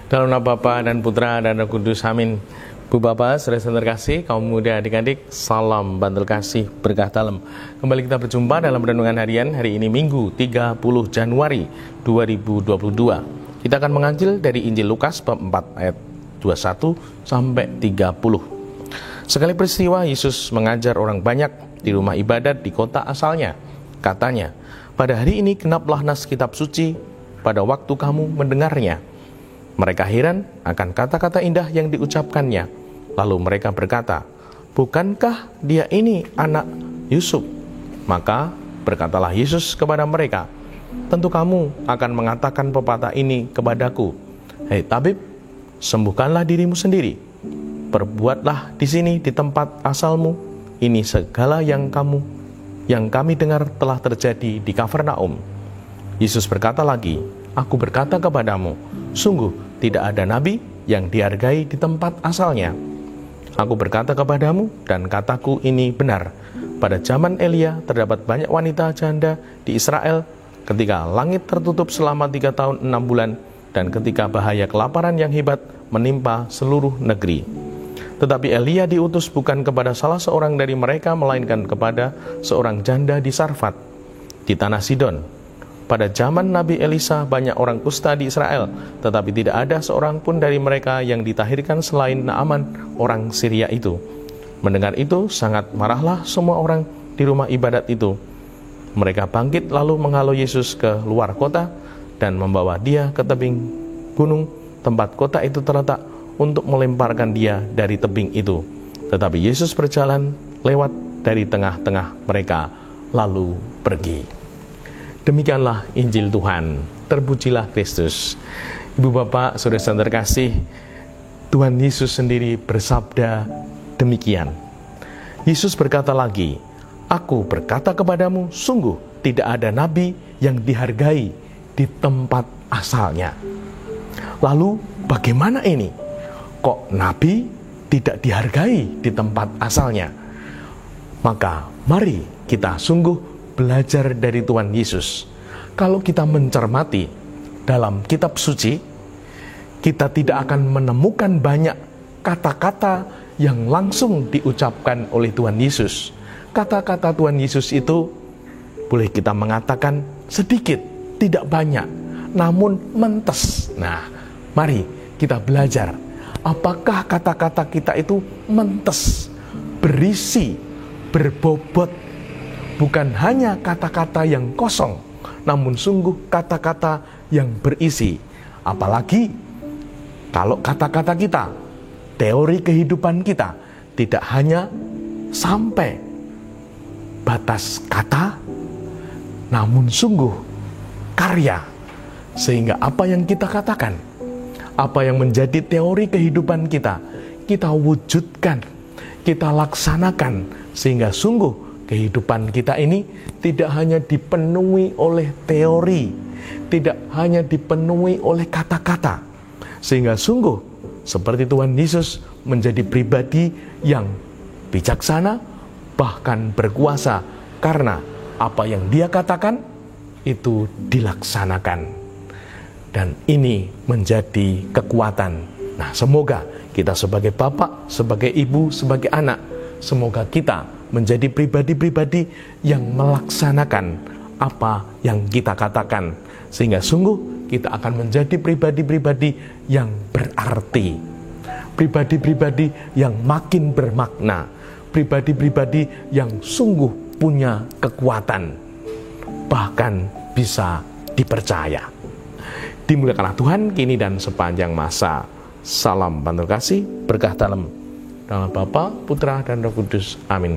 Dalam nama Bapa dan Putra dan Roh Kudus, amin. Bu Bapak, saudara terkasih, kaum muda, adik-adik, salam bantul kasih, berkah dalam. Kembali kita berjumpa dalam renungan harian hari ini Minggu 30 Januari 2022. Kita akan mengambil dari Injil Lukas bab 4 ayat 21 sampai 30. Sekali peristiwa Yesus mengajar orang banyak di rumah ibadat di kota asalnya. Katanya, pada hari ini genaplah nas kitab suci pada waktu kamu mendengarnya. Mereka heran akan kata-kata indah yang diucapkannya. Lalu mereka berkata, bukankah dia ini anak Yusuf? Maka berkatalah Yesus kepada mereka, tentu kamu akan mengatakan pepatah ini kepadaku, hei tabib, sembuhkanlah dirimu sendiri. Perbuatlah di sini di tempat asalmu. Ini segala yang kami dengar telah terjadi di Kafarnaum. Yesus berkata lagi, aku berkata kepadamu, sungguh tidak ada nabi yang dihargai di tempat asalnya. Aku berkata kepadamu, dan kataku ini benar. Pada zaman Elia terdapat banyak wanita janda di Israel ketika langit tertutup selama 3 tahun 6 bulan dan ketika bahaya kelaparan yang hebat menimpa seluruh negeri. Tetapi Elia diutus bukan kepada salah seorang dari mereka, melainkan kepada seorang janda di Sarfat, di tanah Sidon. Pada zaman Nabi Elisa banyak orang kusta di Israel, tetapi tidak ada seorang pun dari mereka yang ditahirkan selain Naaman orang Syria itu. Mendengar itu sangat marahlah semua orang di rumah ibadat itu. Mereka bangkit lalu menghalau Yesus ke luar kota dan membawa dia ke tebing gunung tempat kota itu terletak untuk melemparkan dia dari tebing itu. Tetapi Yesus berjalan lewat dari tengah-tengah mereka lalu pergi. Demikianlah Injil Tuhan. Terpujilah Kristus. Ibu bapak, saudara terkasih, Tuhan Yesus sendiri bersabda demikian. Yesus berkata lagi, aku berkata kepadamu, sungguh tidak ada nabi yang dihargai di tempat asalnya. Lalu bagaimana ini? Kok nabi tidak dihargai di tempat asalnya? Maka mari kita sungguh belajar dari Tuhan Yesus. Kalau kita mencermati dalam kitab suci, kita tidak akan menemukan banyak kata-kata yang langsung diucapkan oleh Tuhan Yesus. Kata-kata Tuhan Yesus itu boleh kita mengatakan sedikit, tidak banyak, namun mentes. Nah, mari kita belajar. Apakah kata-kata kita itu mentes, berisi, berbobot, bukan hanya kata-kata yang kosong, namun sungguh kata-kata yang berisi. Apalagi kalau kata-kata kita, teori kehidupan kita tidak hanya sampai batas kata, namun sungguh karya. Sehingga apa yang kita katakan, apa yang menjadi teori kehidupan kita, kita wujudkan, kita laksanakan, sehingga sungguh kehidupan kita ini tidak hanya dipenuhi oleh teori, tidak hanya dipenuhi oleh kata-kata, sehingga sungguh seperti Tuhan Yesus menjadi pribadi yang bijaksana, bahkan berkuasa, karena apa yang dia katakan itu dilaksanakan. Dan ini menjadi kekuatan. Nah, semoga kita sebagai bapak, sebagai ibu, sebagai anak, semoga kita menjadi pribadi-pribadi yang melaksanakan apa yang kita katakan, sehingga sungguh kita akan menjadi pribadi-pribadi yang berarti, pribadi-pribadi yang makin bermakna, pribadi-pribadi yang sungguh punya kekuatan, bahkan bisa dipercaya. Dimuliakanlah Tuhan kini dan sepanjang masa. Salam bantul kasih, berkah dalam nama Bapa, Putra, dan Roh Kudus. Amin.